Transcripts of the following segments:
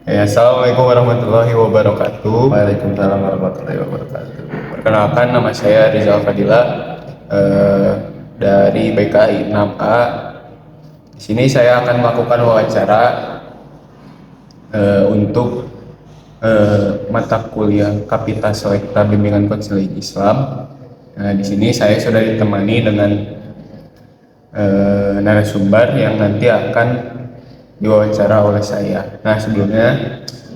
Assalamualaikum warahmatullahi wabarakatuh. Waalaikumsalam warahmatullahi wabarakatuh. Perkenalkan, nama saya Rizal Fadila, dari BKI 6A. Di sini saya akan melakukan wawancara untuk mata kuliah Kapita Selekta Bimbingan Konseling Islam. Nah, di sini saya sudah ditemani dengan narasumber yang nanti akan diwawancara oleh saya. Nah, sebelumnya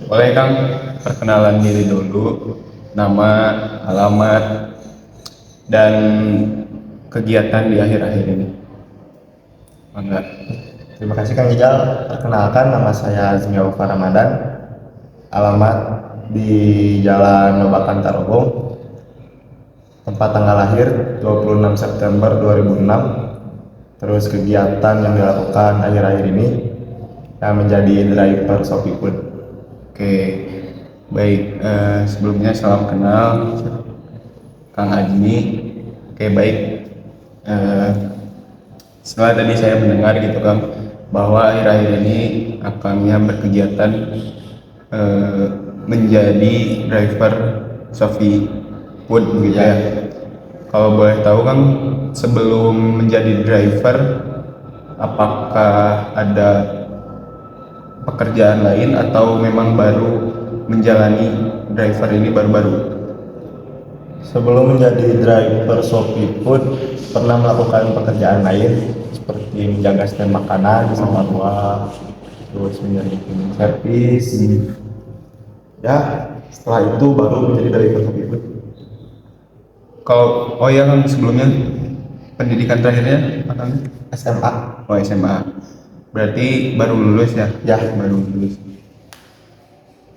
boleh Kang perkenalan diri dulu, nama, alamat, dan kegiatan di akhir-akhir ini. Mangga. Terima kasih Kang Ijal. Perkenalkan, nama saya Azmi Aufa Ramadan. Alamat di Jalan Babakan Tarogong. Tempat tanggal lahir 26 September 2006. Terus kegiatan yang dilakukan akhir-akhir ini yang menjadi driver Shopee Food. Oke, baik. Sebelumnya salam kenal, Kang Azmi. Oke, baik. Setelah tadi saya mendengar gitu Kang, bahwa akhir-akhir ini akangnya berkegiatan menjadi driver Shopee Food gitu ya. Kalau boleh tahu Kang, sebelum menjadi driver, apakah ada pekerjaan lain atau memang baru menjalani driver ini baru-baru? Sebelum menjadi driver Shopee Food, pernah melakukan pekerjaan lain seperti menjaga stand makanan di Sama Buah, terus menjadi cleaning service. Ya, setelah itu baru menjadi driver Shopee Food. Kalau oh ya Kang, sebelumnya pendidikan terakhirnya Kang? SMA. Oh, SMA. Berarti baru lulus ya? Ya. Baru lulus.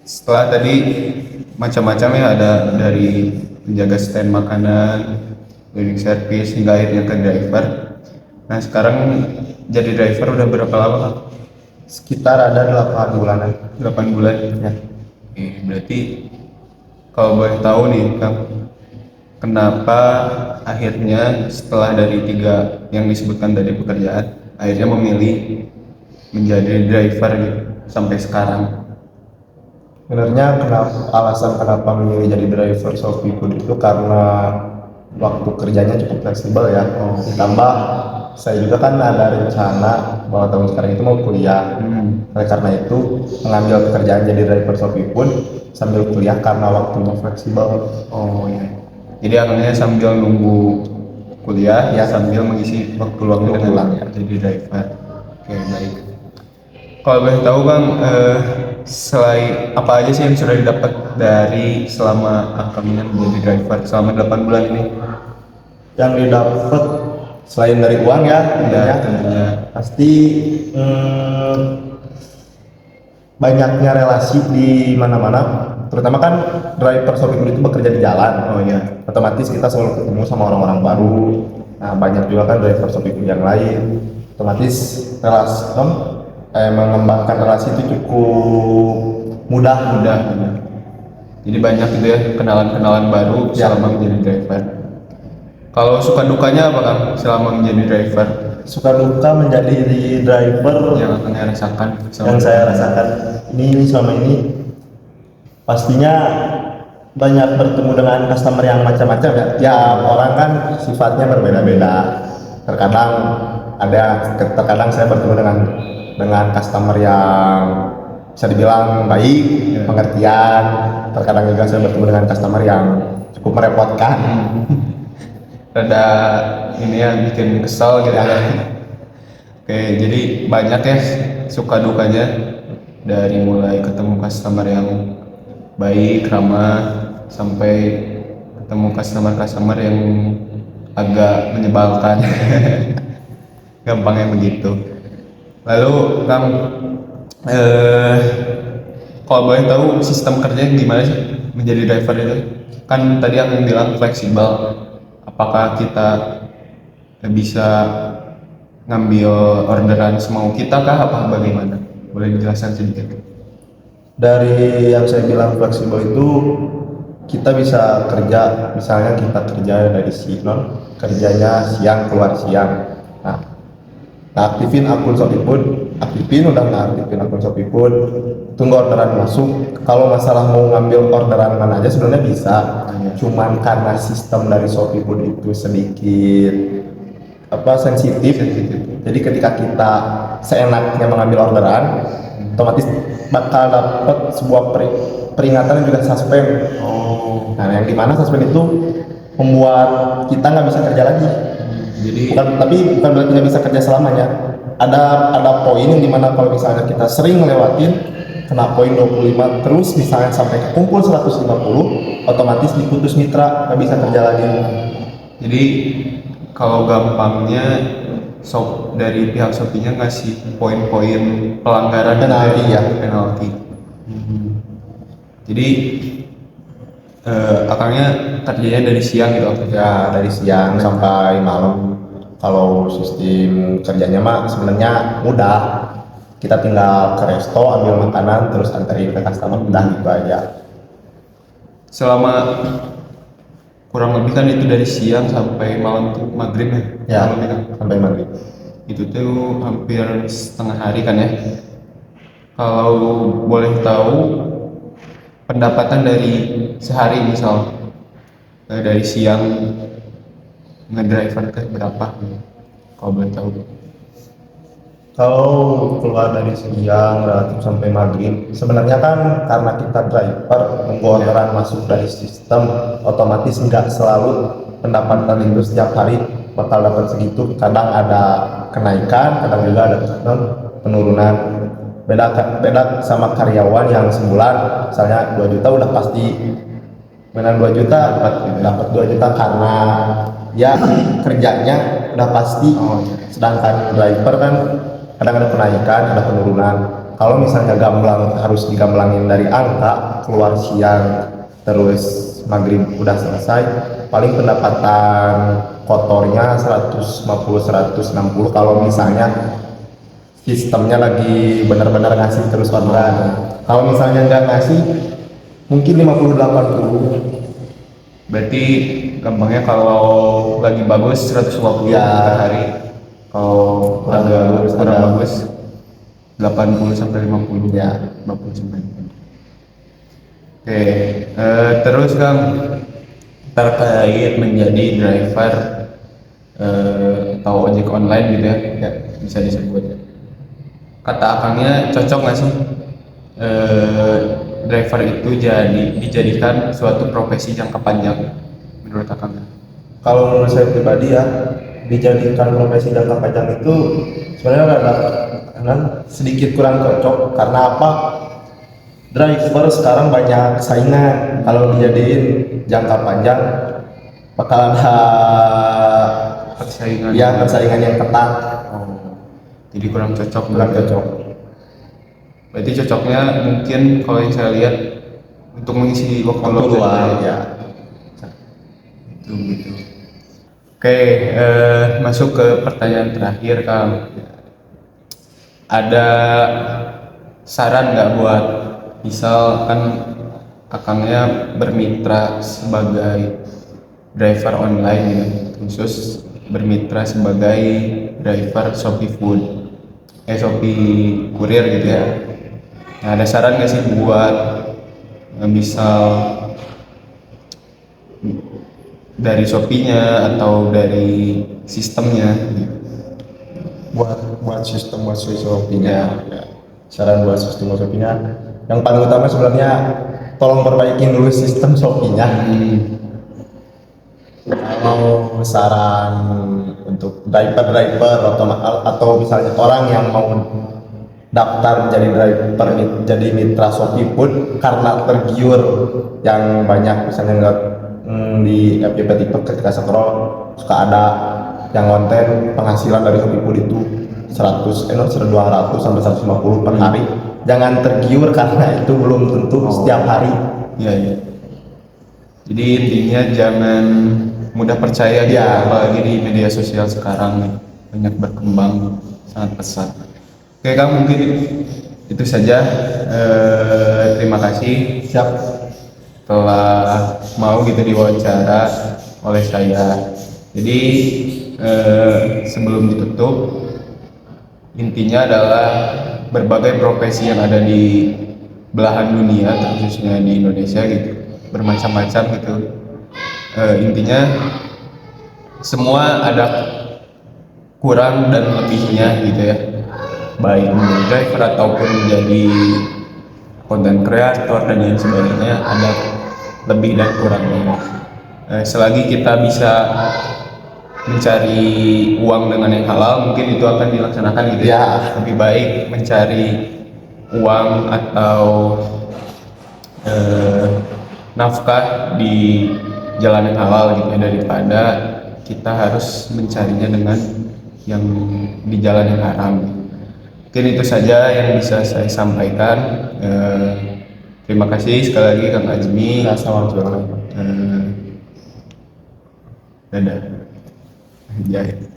Setelah tadi macam-macam ya, ada dari menjaga stand makanan, cleaning service, hingga akhirnya ke driver. Nah, sekarang jadi driver udah berapa lama Kang? Sekitar ada 8 bulanan. 8 bulan Ya. Oke, berarti kalau boleh tahu nih Kang, kenapa akhirnya setelah dari 3 yang disebutkan tadi pekerjaan, akhirnya memilih menjadi driver gitu sampai sekarang? Sebenarnya alasan kenapa memilih jadi driver Shopee Food itu karena waktu kerjanya cukup fleksibel ya. Ditambah saya juga kan ada rencana bahwa tahun sekarang itu mau kuliah. Oleh karena itu mengambil pekerjaan jadi driver Shopee Food sambil kuliah karena waktunya fleksibel. Oh ya. Jadi akhirnya sambil nunggu kuliah ya, sambil mengisi waktu luangnya dengan jadi driver. Oke, baik. Kalau boleh tahu Bang, selain apa aja sih yang sudah didapat dari selama akangnya menjadi driver selama 8 bulan ini? Yang didapat selain dari uang ya, Tentunya. pasti banyaknya relasi di mana-mana. Terutama kan driver Shopee Food itu bekerja di jalan. Oh ya. Otomatis kita selalu ketemu sama orang-orang baru. Nah, banyak juga kan driver Shopee Food yang lain. Otomatis relasi mengembangkan relasi itu cukup mudah. Jadi banyak gitu ya kenalan-kenalan baru selama menjadi driver. Kalau suka dukanya apa Kang selama menjadi driver? Suka duka menjadi driver Yang akan saya rasakan yang saya rasakan ini selama ini pastinya banyak bertemu dengan customer yang macam-macam ya. Tiap orang kan sifatnya berbeda-beda. Terkadang saya bertemu dengan customer yang bisa dibilang baik, pengertian. Terkadang juga saya bertemu dengan customer yang cukup merepotkan. Rada ini ya, bikin kesal gitu ya. Oke, jadi banyak ya suka dukanya, dari mulai ketemu customer yang baik, ramah, sampai ketemu customer yang agak menyebalkan. Gampangnya begitu. Lalu Kang, kalau boleh tahu sistem kerjanya gimana sih menjadi driver itu? Kan tadi aku bilang fleksibel. Apakah kita bisa ngambil orderan semau kita kah, apa bagaimana? Boleh dijelaskan sedikit? Dari yang saya bilang fleksibel itu kita bisa kerja, misalnya kita kerja dari kerjanya siang keluar siang. Nah, aktifin akun Shopee Food aktifin, udah ngaktifin akun Shopee Food, tunggu orderan masuk. Kalau masalah mau ngambil orderan mana aja sebenarnya bisa, cuman karena sistem dari Shopee Food itu sedikit sensitif. Jadi ketika kita seenaknya mengambil orderan, otomatis bakal dapat sebuah peringatan dan juga suspend. Nah, yang dimana suspend itu membuat kita nggak bisa kerja lagi. Jadi Bukan berarti nggak bisa kerja selamanya. Ada poin yang dimana kalau misalnya kita sering ngelewatin kena poin 25 terus, misalnya sampai kumpul 150, otomatis diputus mitra, nggak bisa kerja lagi. Jadi kalau gampangnya dari pihak Shopee-nya ngasih poin-poin pelanggaran Penalti, ya. penalti. Jadi akangnya kerjanya dari siang gitu. Ya, dari siang sampai malam. Kalau sistem kerjanya mah sebenarnya mudah. Kita tinggal ke resto, ambil makanan, terus anterin ke customer, udah gitu aja. Selama kurang lebih kan itu dari siang sampai malam tuh maghrib ya? Ya, Malam itu. sampai maghrib. Itu tuh hampir setengah hari kan ya. Kalau boleh tahu pendapatan dari sehari misal dari siang ngedriver ke berapa? Kalau boleh tahu. Kalau keluar dari siang relatif sampai maghrib, sebenarnya kan karena kita driver nunggu orderan masuk dari sistem, otomatis nggak selalu pendapatan itu setiap hari bakal dapat segitu. Kadang ada kenaikan, kadang juga ada penurunan. Beda sama karyawan yang sebulan misalnya 2 juta udah pasti, benar 2 juta dapat 2 juta karena ya kerjanya udah pasti. Sedangkan driver kan kadang ada kenaikan, ada penurunan. Kalau misalnya harus digamblangin dari angka, keluar siang terus maghrib udah selesai, paling pendapatan kotornya 150-160 kalau misalnya sistemnya lagi benar-benar ngasih terus orderan. Kalau misalnya nggak ngasih, mungkin 50-80. Berarti gampangnya kalau lagi bagus 150 Ya. per hari. Kalau Kurang bagus, kurang ada. bagus 80 sampai 50 Ya. 50 sampai 50. Oke, terus Kang, terkait menjadi driver atau ojek online gitu ya, bisa disebut. Kata akangnya cocok nggak sih driver itu dijadikan suatu profesi jangka panjang menurut akang? Kalau menurut saya pribadi ya, dijadikan profesi jangka panjang itu sebenarnya ada sedikit kurang cocok. Karena apa? Driver sekarang banyak saingan. Kalau dijadiin jangka panjang bakal ada Persaingan. persaingan yang ketat. Jadi kurang cocok. Kurang cocok. Berarti cocoknya mungkin kalau yang saya lihat untuk mengisi waktu luang ya. itu gitu. Oke, masuk ke pertanyaan terakhir Kang. Ada saran nggak buat misal kan akangnya bermitra sebagai driver online gitu, khusus bermitra sebagai driver Shopee Food, Shopee Courier gitu ya. Nah, ada saran nggak sih buat misal dari Shopee-nya atau dari sistemnya gitu? buat sistem Shopee-nya. Saran buat sistem Shopee-nya, yang paling utama sebenarnya tolong perbaikin dulu sistem Shopee-nya. Kalau saran untuk driver atau misalnya orang yang mau daftar menjadi driver, jadi mitra Shopee Food karena tergiur yang banyak misalnya nggak di FYP TikTok ketika scroll suka ada yang konten penghasilan dari Shopee Food itu 200 sampai 150 per hari. Jangan tergiur karena itu belum tentu setiap hari. Iya. Jadi intinya jangan mudah percaya gitu, apalagi di media sosial sekarang banyak berkembang sangat pesat. Oke Kang, mungkin itu saja. Terima kasih telah mau gitu diwawancara oleh saya. Jadi sebelum ditutup intinya adalah berbagai profesi yang ada di belahan dunia, khususnya di Indonesia gitu, bermacam-macam gitu. Intinya semua ada kurang dan lebihnya gitu ya, baik menjadi driver ataupun menjadi konten kreator dan lain sebagainya, ada lebih dan kurangnya. Selagi kita bisa mencari uang dengan yang halal, mungkin itu akan dilaksanakan gitu Ya. Lebih baik mencari uang atau nafkah di jalan yang halal gitu ya, daripada kita harus mencarinya dengan yang di jalan yang haram. Mungkin itu saja yang bisa saya sampaikan. Terima kasih sekali lagi Kang Azmi. Ya, sama-sama. Dadah. Jahit.